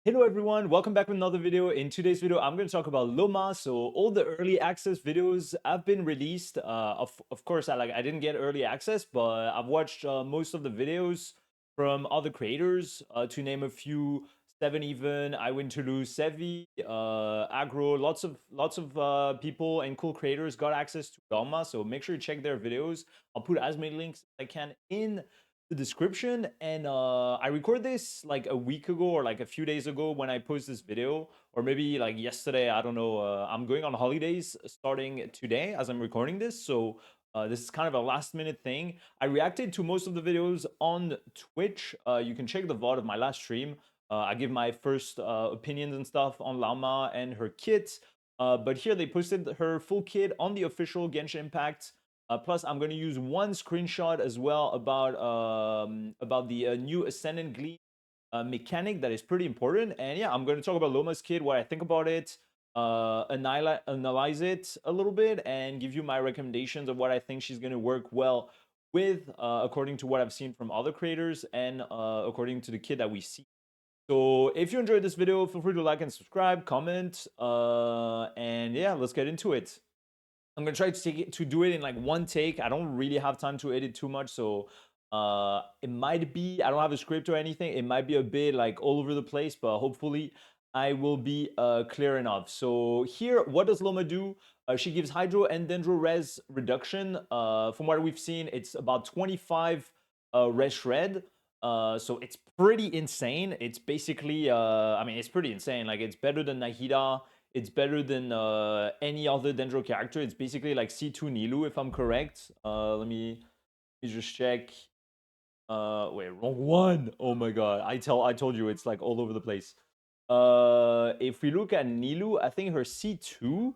Hello everyone, welcome back with another video. In today's video, I'm going to talk about Lauma. So all the early access videos have been released. Of course, I didn't get early access, but I've watched most of the videos from other creators. To name a few, Seven even, I Win to Lose, Sevi, Agro, lots of people and cool creators got access to Lauma. So make sure you check their videos. I'll put as many links as I can in the description. And I recorded this like a week ago or like a few days ago when I post this video, or maybe like yesterday. I don't know. I'm going on holidays starting today as I'm recording this, so this is kind of a last minute thing. I reacted to most of the videos on Twitch. You can check the VOD of my last stream. I give my first opinions and stuff on Lauma and her kit. But here they posted her full kit on the official Genshin Impact. Plus, I'm going to use one screenshot as well about the new Ascendant Gleam mechanic that is pretty important. And yeah, I'm going to talk about Loma's kit, what I think about it, analyze it a little bit, and give you my recommendations of what I think she's going to work well with, according to what I've seen from other creators and according to the kit that we see. So if you enjoyed this video, feel free to like and subscribe, comment, and yeah, let's get into it. I'm gonna try to do it in like one take. I don't really have time to edit too much, so it might be, I don't have a script or anything. It might be a bit like all over the place, but hopefully I will be clear enough. So here, what does Loma do? She gives Hydro and Dendro res reduction. From what we've seen, it's about 25 res shred. So it's pretty insane. It's basically, I mean, it's pretty insane. Like it's better than Nahida. It's better than any other Dendro character. It's basically like C2 Nilu, if I'm correct. Let me just check. Wait, wrong one. Oh my god. I told you it's like all over the place. If we look at Nilu, I think her C2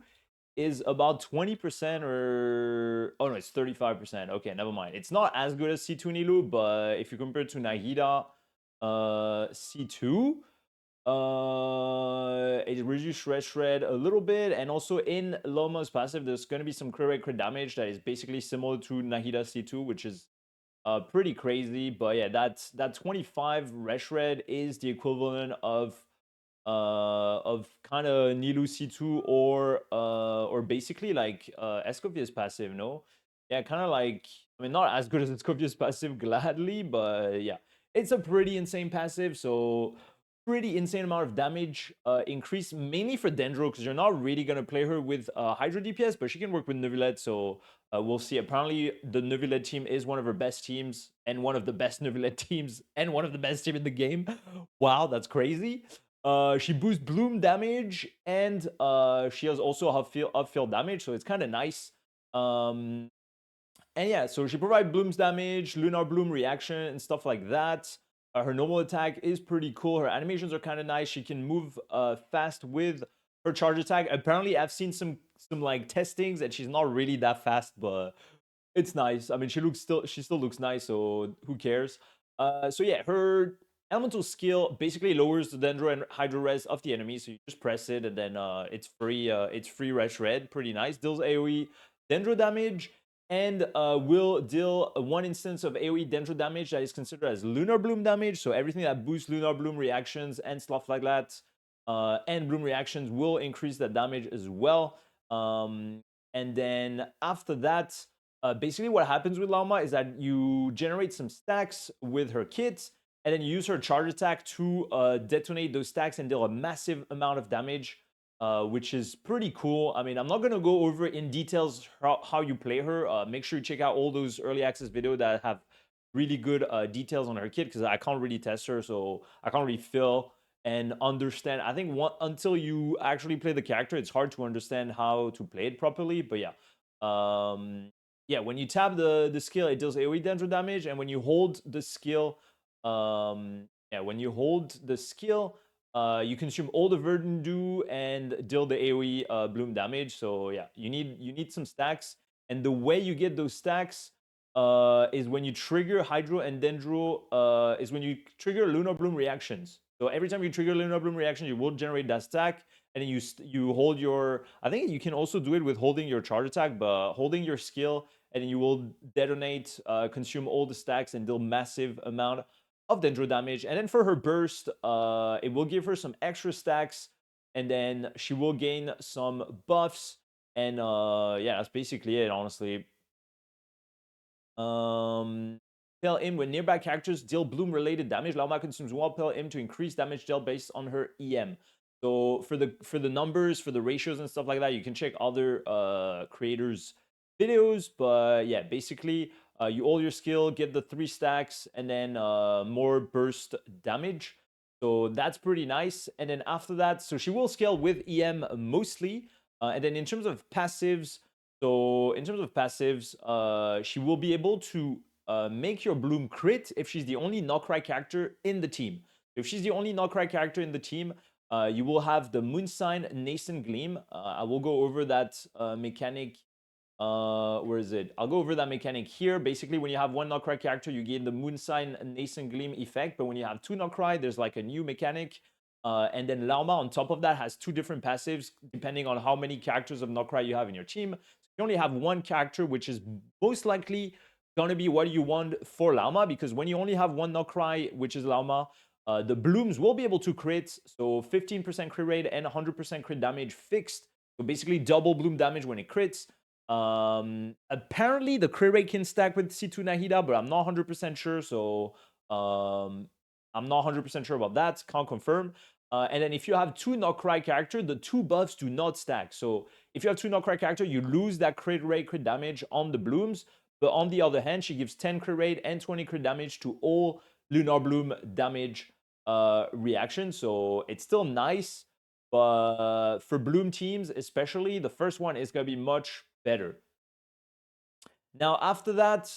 is about 20% or oh no, it's 35%. Okay, never mind. It's not as good as C2 Nilu, but if you compare it to Nahida, C2, it reduces shred a little bit, and also in Loma's passive, there's going to be some crit damage that is basically similar to Nahida C2, which is pretty crazy. But yeah, that 25 red is the equivalent of kind of Nilu C2 or basically like Escovia's passive, no? Yeah, kind of like, I mean, not as good as Escovia's passive, gladly, but yeah, it's a pretty insane passive. So pretty insane amount of damage increase, mainly for Dendro, because you're not really going to play her with Hydro DPS, but she can work with Neuvillette, so we'll see. Apparently, the Neuvillette team is one of her best teams, and one of the best Neuvillette teams, and one of the best team in the game. Wow, that's crazy. She boosts Bloom damage, and she has also upfield damage, so it's kind of nice. And yeah, so she provides Bloom's damage, Lunar Bloom reaction, and stuff like that. Her normal attack is pretty cool. Her animations are kind of nice. She can move fast with her charge attack. Apparently, I've seen some like testings that she's not really that fast, but it's nice. I mean, she still looks nice, so who cares? So yeah, her elemental skill basically lowers the Dendro and Hydro res of the enemy. So you just press it, and then it's free. It's free res red. Pretty nice. Deals AOE Dendro damage, and will deal one instance of AOE Dendro damage that is considered as Lunar Bloom damage. So everything that boosts Lunar Bloom reactions and stuff like that, and Bloom reactions will increase that damage as well. And then after that, basically what happens with Lauma is that you generate some stacks with her kit, and then you use her charge attack to detonate those stacks and deal a massive amount of damage, which is pretty cool. I mean, I'm not going to go over in details how you play her. Make sure you check out all those early access videos that have really good details on her kit, because I can't really test her, so I can't really feel and understand. I think until you actually play the character, it's hard to understand how to play it properly. But yeah, yeah, when you tap the skill, it deals AoE Dendro damage, and when you hold the skill, yeah, when you hold the skill, you consume all the Verdant Dew and deal the AoE Bloom damage. So yeah, you need some stacks, and the way you get those stacks is when you trigger Hydro and Dendro, is when you trigger Lunar Bloom reactions. So every time you trigger Lunar Bloom reaction, you will generate that stack, and then you hold your. I think you can also do it with holding your charge attack, but holding your skill, and then you will detonate, consume all the stacks, and deal massive amount of Dendro damage. And then for her burst, it will give her some extra stacks, and then she will gain some buffs. And yeah, that's basically it, honestly. Pale Im, when nearby characters deal bloom related damage, Lauma consumes one Pale Im to increase damage dealt based on her EM. So for the numbers, for the ratios and stuff like that, you can check other creators' videos. But yeah, basically, you all your skill, get the 3 stacks, and then more burst damage. So that's pretty nice. And then after that, so she will scale with EM mostly. And then in terms of passives, she will be able to make your Bloom crit if she's the only Krai character in the team. If she's the only Krai character in the team, you will have the Moonsign Nascent Gleam. I will go over that mechanic. Where is it? I'll go over that mechanic here. Basically, when you have one Krai character, you gain the Moonsign Nascent Gleam effect. But when you have 2 Krai, there's like a new mechanic. And then Lauma, on top of that, has 2 different passives depending on how many characters of Krai you have in your team. So you only have one character, which is most likely gonna be what you want for Lauma, because when you only have one Krai, which is Lauma, the blooms will be able to crit, so 15% crit rate and 100% crit damage fixed. So basically double bloom damage when it crits. Apparently the crit rate can stack with C2 Nahida, but I'm not 100% sure, so I'm not 100% sure about that. Can't confirm. And then if you have 2 Krai character, the 2 buffs do not stack. So if you have 2 Krai character, you lose that crit rate, crit damage on the blooms. But on the other hand, she gives 10 crit rate and 20 crit damage to all Lunar Bloom damage reactions. So it's still nice. But for Bloom teams, especially, the first one is going to be much better. Now, after that,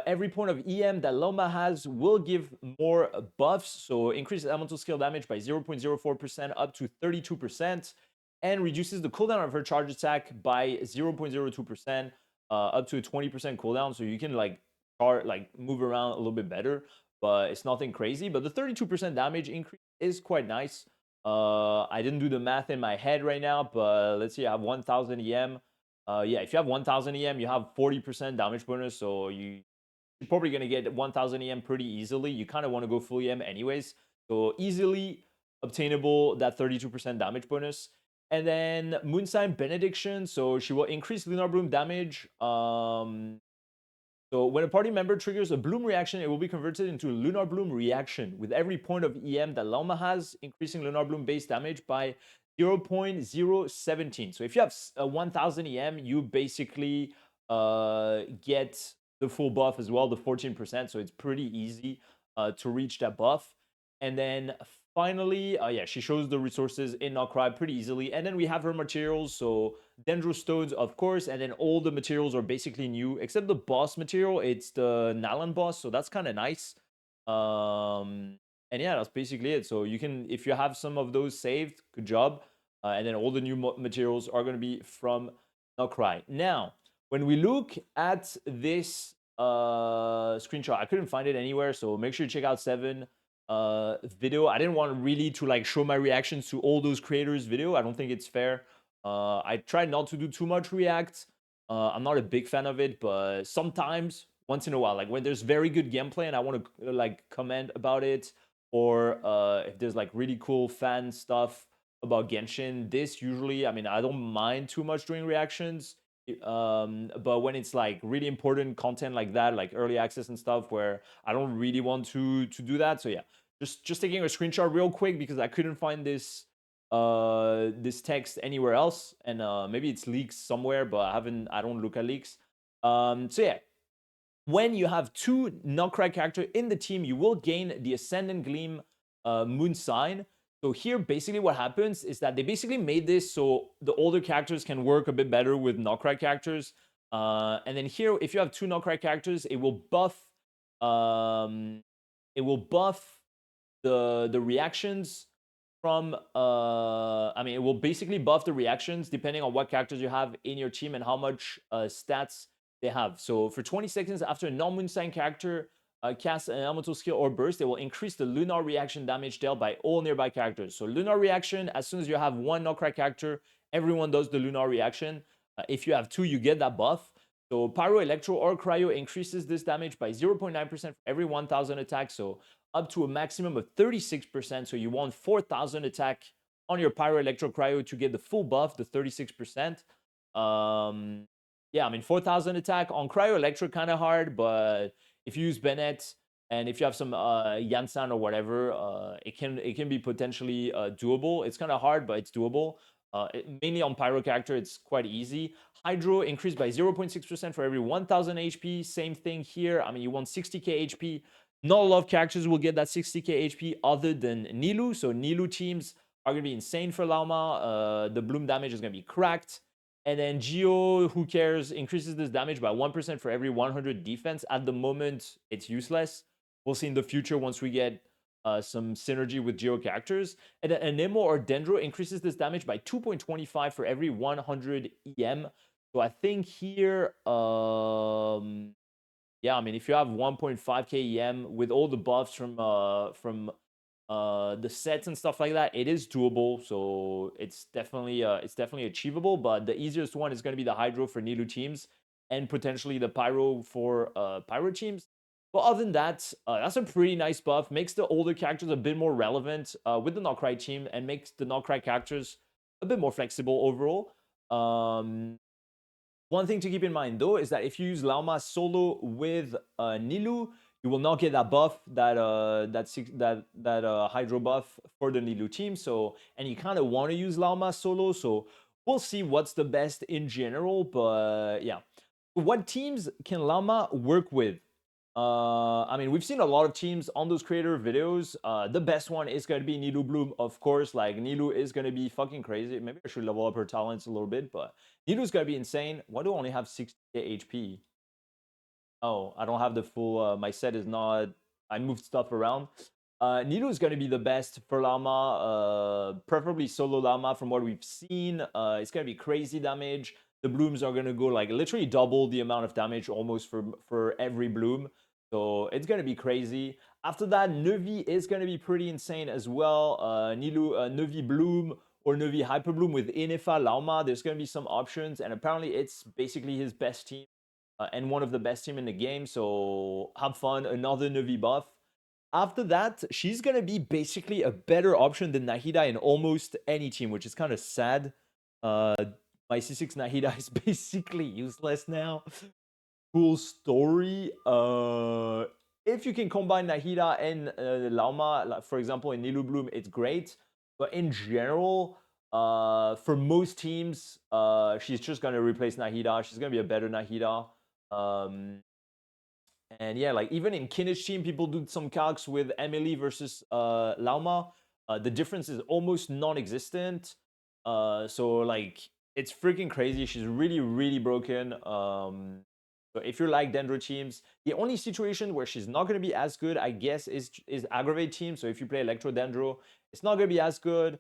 every point of EM that Lauma has will give more buffs. So increases elemental skill damage by 0.04% up to 32%, and reduces the cooldown of her charge attack by 0.02% up to a 20% cooldown. So you can like move around a little bit better, but it's nothing crazy. But the 32% damage increase is quite nice. I didn't do the math in my head right now, but let's see, I have 1000 EM. Yeah, if you have 1000 EM, you have 40% damage bonus, so you're probably going to get 1000 EM pretty easily. You kind of want to go full EM anyways, so easily obtainable that 32% damage bonus. And then Moonsign Benediction, so she will increase Lunar Bloom damage. So when a party member triggers a Bloom reaction, it will be converted into a Lunar Bloom reaction with every point of EM that Lauma has, increasing Lunar Bloom base damage by 0.017. So if you have 1000 EM, you basically get the full buff as well, the 14%. So it's pretty easy to reach that buff. And then finally, yeah, she shows the resources in Krai pretty easily. And then we have her materials. So Dendro Stones, of course, and then all the materials are basically new, except the boss material. It's the Nalan boss, so that's kind of nice. And yeah, that's basically it. So you can, if you have some of those saved, good job. And then all the new materials are going to be from Krai. Now, when we look at this screenshot, I couldn't find it anywhere, so make sure you check out 7 video. I didn't want really to like show my reactions to all those creators' video. I don't think it's fair. I try not to do too much react. I'm not a big fan of it, but sometimes, once in a while, like when there's very good gameplay and I want to like comment about it, or if there's like really cool fan stuff about Genshin, this usually, I mean, I don't mind too much doing reactions. But when it's like really important content like that, like early access and stuff, where I don't really want to do that. So yeah, just taking a screenshot real quick because I couldn't find this this text anywhere else, and maybe it's leaks somewhere, but I don't look at leaks. So yeah, when you have 2 Krai character in the team, you will gain the Ascendant Gleam Moonsign. So here, basically what happens is that they basically made this so the older characters can work a bit better with Krai characters. And then here, if you have 2 Krai characters, it will buff the reactions from I mean, it will basically buff the reactions depending on what characters you have in your team and how much stats they have. So for 20 seconds after a non-Moonsign character casts an elemental skill or burst, they will increase the lunar reaction damage dealt by all nearby characters. So lunar reaction, as soon as you have one Krai character, everyone does the lunar reaction. If you have 2, you get that buff. So Pyro, Electro, or Cryo increases this damage by 0.9% for every 1000 attack. So up to a maximum of 36%. So you want 4000 attack on your Pyro, Electro, Cryo to get the full buff, the 36%. Yeah, I mean, 4000 attack on Cryo, Electro kind of hard, but if you use Bennett and if you have some Yansan or whatever, it can be potentially doable. It's kind of hard, but it's doable. Mainly on Pyro character, it's quite easy. Hydro increased by 0.6% for every 1000 HP. Same thing here. I mean, you want 60k HP. Not a lot of characters will get that 60k HP other than Nilou. So Nilou teams are going to be insane for Lauma. The bloom damage is going to be cracked. And then Geo, who cares, increases this damage by 1% for every 100 defense. At the moment, it's useless. We'll see in the future once we get some synergy with Geo characters. And then Anemo or Dendro increases this damage by 2.25 for every 100 EM. So I think here, yeah, I mean, if you have 1.5k EM with all the buffs from the sets and stuff like that, it is doable. So it's definitely achievable. But the easiest one is going to be the Hydro for Nilou teams and potentially the Pyro for Pyro teams. But other than that, that's a pretty nice buff. Makes the older characters a bit more relevant with the Krai team and makes the Krai characters a bit more flexible overall. One thing to keep in mind though is that if you use Lauma solo with Nilou, you will not get that buff, that Hydro buff for the Nilou team. So, and you kind of want to use Lauma solo. So we'll see what's the best in general. But yeah, what teams can Lauma work with? I mean, we've seen a lot of teams on those creator videos. The best one is going to be Nilou Bloom, of course. Like, Nilou is going to be fucking crazy. Maybe I should level up her talents a little bit, but Nilou's going to be insane. Why do I only have 60 HP? Oh, I don't have the full, my set is not, I moved stuff around. Nilou is going to be the best for Lauma, preferably solo Lauma from what we've seen. It's going to be crazy damage. The blooms are going to go like literally double the amount of damage almost for every bloom. So it's going to be crazy. After that, Nevi is going to be pretty insane as well. Nilou, Nevi Bloom or Nevi Hyper Bloom with Inefa Lauma. There's going to be some options. And apparently it's basically his best team and one of the best team in the game. So have fun. Another Nevi buff. After that, she's going to be basically a better option than Nahida in almost any team, which is kind of sad. My C6 Nahida is basically useless now. Cool story. If you can combine Nahida and Lauma, like for example in Nilou Bloom, it's great. But in general, for most teams, she's just gonna replace Nahida. She's gonna be a better Nahida. And yeah, like even in Kinnish team, people do some calcs with Emily versus Lauma. The difference is almost non-existent. So like it's freaking crazy. She's really, really broken. So if you like Dendro teams, the only situation where she's not going to be as good, I guess, is Aggravate team. So if you play Electro Dendro, it's not going to be as good.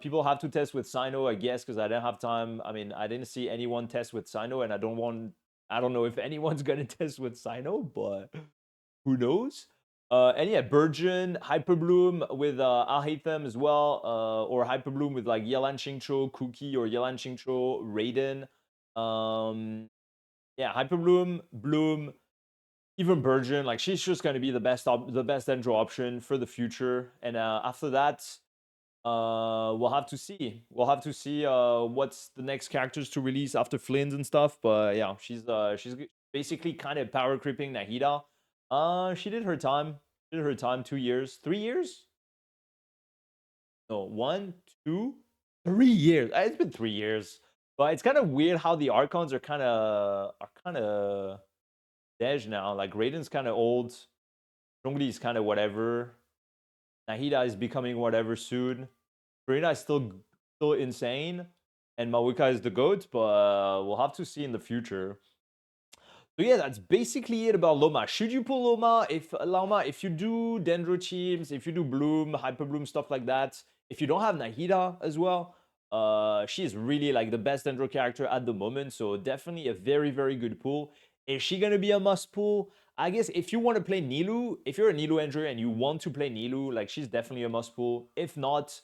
People have to test with Sino, I guess, because I didn't have time. I mean, I didn't see anyone test with Sino, and I don't know if anyone's going to test with Sino, but who knows? And yeah, Burgeon, Hyperbloom with Alhaitham as well, or Hyperbloom with like Yelan Xingqiu, Cookie, or Yelan Xingqiu, Raiden. Yeah, Hyperbloom, Bloom, even Burgeon, like she's just going to be the best Dendro option for the future. And after that, we'll have to see. We'll have to see what's the next characters to release after Flynn's and stuff. But yeah, she's basically kind of power creeping Nahida. She did her time. 2 years, 3 years. No, 1, 2, 3 years. It's been 3 years. But it's kind of weird how the Archons are kind of dead now. Like Raiden's kind of old. Zhongli kind of whatever. Nahida is becoming whatever soon. Farina is still insane, and Mawika is the goat, but we'll have to see in the future. So yeah, that's basically it about Loma. Should you pull Loma? If you do Dendro teams, if you do Bloom, Hyper Bloom, stuff like that, if you don't have Nahida as well, she is really like the best Dendro character at the moment. So definitely a very, very good pull. Is she gonna be a must pull? I guess if you want to play Nilou, if you're a Nilou enjoyer and you want to play Nilou, like she's definitely a must pull. If not,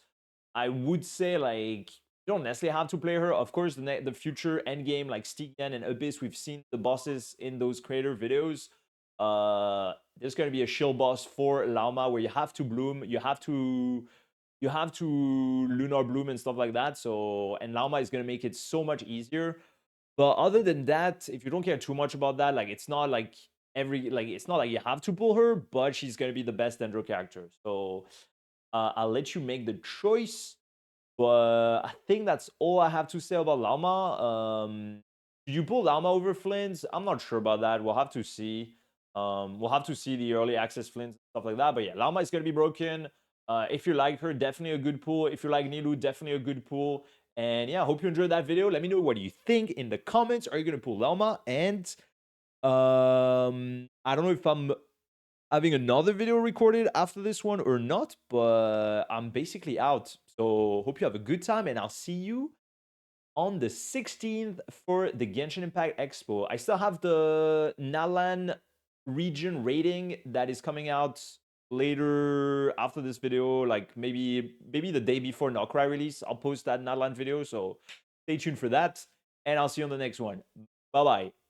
I would say like You don't necessarily have to play her. Of course, the future end game like Stygian and Abyss, we've seen the bosses in those creator videos. There's gonna be a shield boss for Lauma where you have to bloom, you have to lunar bloom and stuff like that. So and Lauma is gonna make it so much easier. But other than that, if you don't care too much about that, like it's not like it's not like you have to pull her, but she's gonna be the best Dendro character. So I'll let you make the choice. But I think that's all I have to say about Lauma. Did you pull Lauma over Flint? I'm not sure about that. We'll have to see. We'll have to see the early access Flint stuff like that. But yeah, Lauma is gonna be broken. If you like her, definitely a good pull. If you like Nilu, definitely a good pull. And yeah, I hope you enjoyed that video. Let me know what you think in the comments. Are you gonna pull Lauma? And I don't know if I'm having another video recorded after this one or not, but I'm basically out. So hope you have a good time, and I'll see you on the 16th for the Genshin Impact Expo. I still have the Nalan region rating that is coming out later after this video, like maybe the day before Krai release. I'll post that Nalan video, so stay tuned for that, and I'll see you on the next one. Bye bye.